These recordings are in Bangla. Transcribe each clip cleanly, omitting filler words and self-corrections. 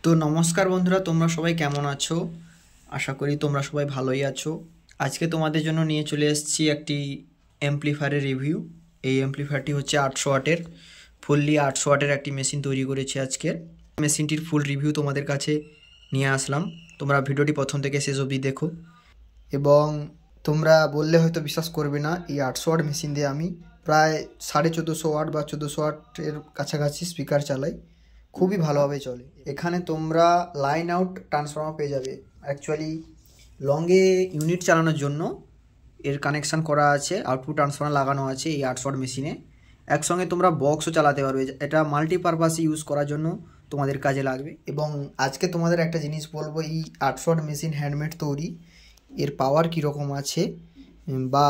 তো নমস্কার বন্ধুরা, তোমরা সবাই কেমন আছো? আশা করি তোমরা সবাই ভালোই আছো। আজকে তোমাদের জন্য নিয়ে চলে এসেছি একটি অ্যাম্প্লিফায়ারের রিভিউ। এই অ্যাম্প্লিফায়ারটি হচ্ছে 800 ওয়াটের, ফুললি 800 ওয়াটের একটি মেশিন তৈরি করেছি আজকের। মেশিনটির ফুল রিভিউ তোমাদের কাছে নিয়ে আসলাম। তোমরা ভিডিওটি প্রথম থেকে শেষ অবধি দেখো এবং তোমরা বললে হয়তো বিশ্বাস করবে না, এই 800 ওয়াট মেশিন দিয়ে আমি প্রায় 1450 ওয়াট বা 1400 ওয়াটের কাছাকাছি স্পিকার চালাই। খুবই ভালোভাবে চলে। এখানে তোমরা লাইন আউট ট্রান্সফর্মার পেয়ে যাবে। অ্যাকচুয়ালি লংয়ে ইউনিট চালানোর জন্য এর কানেকশান করা আছে, আউটপুট ট্রান্সফর্মার লাগানো আছে এই 800 ওয়াট মেশিনে। একসঙ্গে তোমরা বক্সও চালাতে পারবে। এটা মাল্টিপারপাসে ইউজ করার জন্য তোমাদের কাজে লাগবে। এবং আজকে তোমাদের একটা জিনিস বলবো, এই 800 ওয়াট মেশিন হ্যান্ডমেড তৈরি, এর পাওয়ার কীরকম আছে বা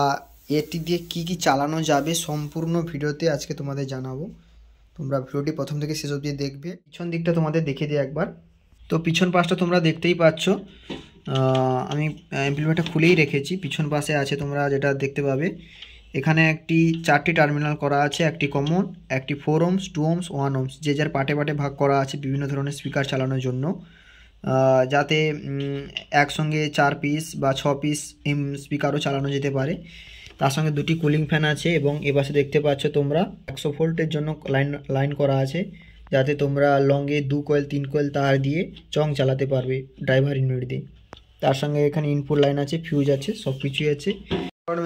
এটি দিয়ে কী কী চালানো যাবে সম্পূর্ণ ভিডিওতে আজকে তোমাদের জানাবো। তোমরা ভিডিওটি প্রথম থেকে শেষ অবধি দেখবে। পিছন দিকটা তোমাদের দেখে দিই একবার। তো পিছন পাশটা তোমরা দেখতেই পাচ্ছ। আমি অ্যাম্প্লিফায়ারটা খুলেই রেখেছি। পিছন পাশে আছে তোমরা যেটা দেখতে পাবে, এখানে একটি 4টি টার্মিনাল করা আছে, একটি কমন, একটি 4 ohms, 2 ohms, 1 ohms, যে যার পার্টে পার্টে ভাগ করা আছে বিভিন্ন ধরনের স্পিকার চালানোর জন্য, যাতে একসঙ্গে 4 পিস বা 6 পিস স্পিকারও চালানো যেতে পারে। তার সঙ্গে দুটি কুলিং ফ্যান আছে এবং এপাশে দেখতে পাচ্ছ তোমরা 100 ভোল্টের জন্য লাইন করা আছে, যাতে তোমরা লংয়ে 2 কয়েল 3 কয়েল তার দিয়ে চং চালাতে পারবে ড্রাইভার ইউনিট দিয়ে। তার সঙ্গে এখানে ইনপুট লাইন আছে, ফিউজ আছে, সব কিছুই আছে।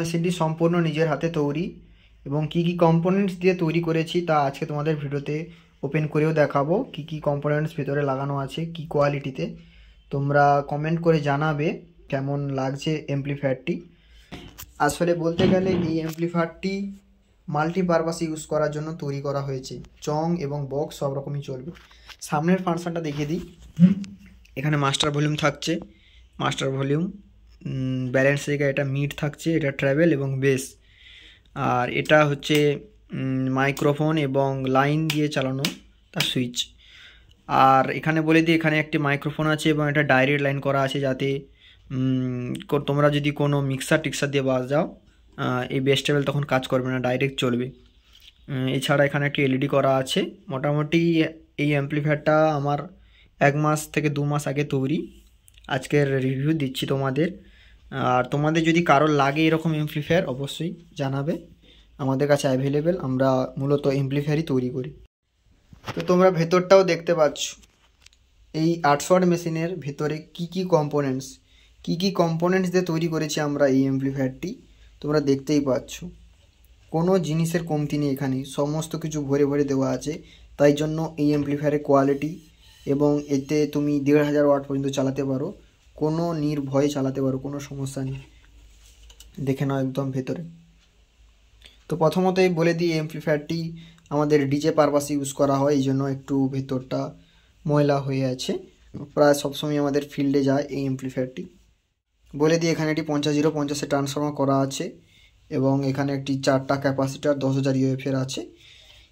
মেশিনটি সম্পূর্ণ নিজের হাতে তৈরি এবং কি কি কম্পোনেন্টস দিয়ে তৈরি করেছি তা আজকে তোমাদের ভিডিওতে ওপেন করেও দেখাবো। কি কি কম্পোনেন্টস ভেতরে লাগানো আছে, কি কোয়ালিটিতে। তোমরা কমেন্ট করে জানাবে কেমন লাগছে অ্যাম্প্লিফায়ারটি। আসলে বলতে গেলে এই অ্যাম্প্লিফায়ারটি মাল্টিপারপাস ইউজ করার জন্য তৈরি করা হয়েছে। চং এবং বক্স সব রকমই চলবে। সামনের ফাংশনটা দেখিয়ে দিই। এখানে মাস্টার ভলিউম থাকছে, মাস্টার ভলিউম। ব্যালেন্স জায়গায় এটা মিড থাকছে, এটা ট্র্যাভেল এবং বেস। আর এটা হচ্ছে মাইক্রোফোন এবং লাইন দিয়ে চালানো তার সুইচ। আর এখানে বলে দিই, এখানে একটি মাইক্রোফোন আছে এবং এটা ডাইরেক্ট লাইন করা আছে, যাতে তোমরা যদি কোনো মিক্সার টিক্সার দিয়ে বাজাও এই বেস টেবিল তখন কাজ করবে না, ডাইরেক্ট চলবে। এছাড়া এখানে একটি এলইডি করা আছে। মোটামুটি এই অ্যাম্প্লিফায়ারটা আমার 1 মাস থেকে 2 মাস আগে তৈরি। আজকের রিভিউ দিচ্ছি তোমাদের। আর তোমাদের যদি কারোর লাগে এরকম অ্যাম্প্লিফায়ার অবশ্যই জানাবে, আমাদের কাছে অ্যাভেলেবেল। আমরা মূলত অ্যাম্প্লিফায়ারই তৈরি করি। তো তোমরা ভেতরটাও দেখতে পাচ্ছ, এই 800 ওয়াট মেশিনের ভেতরে কি কি কম্পোনেন্টস দিয়ে তৈরি করেছি আমরা এই অ্যাম্প্লিফায়ারটি, তোমরা দেখতেই পাচ্ছ। কোনো জিনিসের কমতি নেই, এখানে সমস্ত কিছু ভরে ভরে দেওয়া আছে। তাই জন্য এই অ্যাম্প্লিফায়ারের কোয়ালিটি, এবং এতে তুমি 1500 ওয়াট পর্যন্ত চালাতে পারো, কোনো নির্ভয়ে চালাতে পারো, কোনো সমস্যা নেই। দেখে নাও একদম ভেতরে। তো প্রথমতই বলে দিই, অ্যাম্প্লিফায়ারটি আমাদের ডিজে পারপাসে ইউজ করা হয়, এই জন্য একটু ভেতরটা ময়লা হয়ে আছে। প্রায় সবসময় আমাদের ফিল্ডে যায় এই অ্যাম্প্লিফায়ারটি। বলে দিই, এখানে একটি 50-50 ট্রান্সফর্মার করা আছে এবং এখানে একটি 4টা ক্যাপাসিটার 10,000 ইউএফের আছে।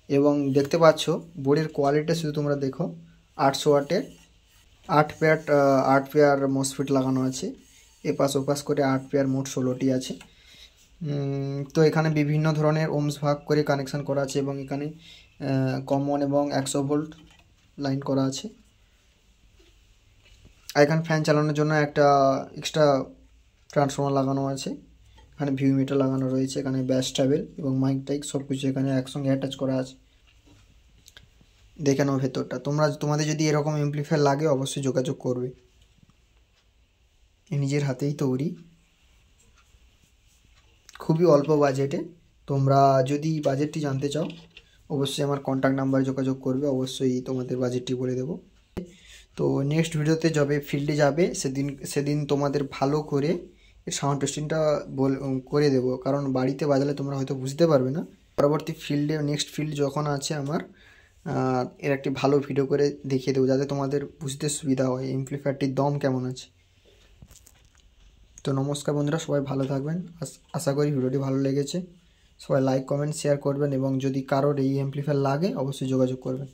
এবং দেখতে পাচ্ছ বোর্ডের কোয়ালিটি শুধু তোমরা দেখো। 800 ওয়াটের 8 পেয়ার মসফেট লাগানো আছে, এপাশ ওপাশ করে 8 পেয়ার, মোট 16টি আছে। তো এখানে বিভিন্ন ধরনের ওমস ভাগ করে কানেকশান করা আছে এবং এখানে কমন এবং 100 ভোল্ট লাইন করা আছে। আর এখানে ফ্যান চালানোর জন্য একটা এক্সট্রা ট্রান্সফর্মার লাগানো আছে। এখানে ভিউ মিটার লাগানো রয়েছে, এখানে ব্যাস ট্রাভেল এবং মাইক টাইক সব কিছু এখানে একসঙ্গে অ্যাটাচ করা আছে। দেখে নাও ভেতরটা। তোমাদের যদি এরকম অ্যাম্প্লিফায়ার লাগে অবশ্যই যোগাযোগ করবে। নিজের হাতেই তৈরি, খুবই অল্প বাজেটে। তোমরা যদি বাজেটটি জানতে চাও অবশ্যই আমার কন্ট্যাক্ট নাম্বারে যোগাযোগ করবে, অবশ্যই তোমাদের বাজেটটি বলে দেবো। তো নেক্সট ভিডিওতে যবে ফিল্ডে যাবে সেদিন তোমাদের ভালো করে সাউন্ড টেস্টিংটা করে দেবো, কারণ বাড়িতে বাজালে তোমরা হয়তো বুঝতে পারবে না। পরবর্তী নেক্সট ফিল্ড যখন আছে আমার, এর একটি ভালো ভিডিও করে দেখিয়ে দেবো, যাতে তোমাদের বুঝতে সুবিধা হয় অ্যাম্প্লিফায়ারটির দম কেমন আছে। তো নমস্কার বন্ধুরা, সবাই ভালো থাকবেন। আশা করি ভিডিওটি ভালো লেগেছে। সবাই লাইক, কমেন্ট, শেয়ার করবেন এবং যদি কারোর এই অ্যাম্প্লিফায়ার লাগে অবশ্যই যোগাযোগ করবেন।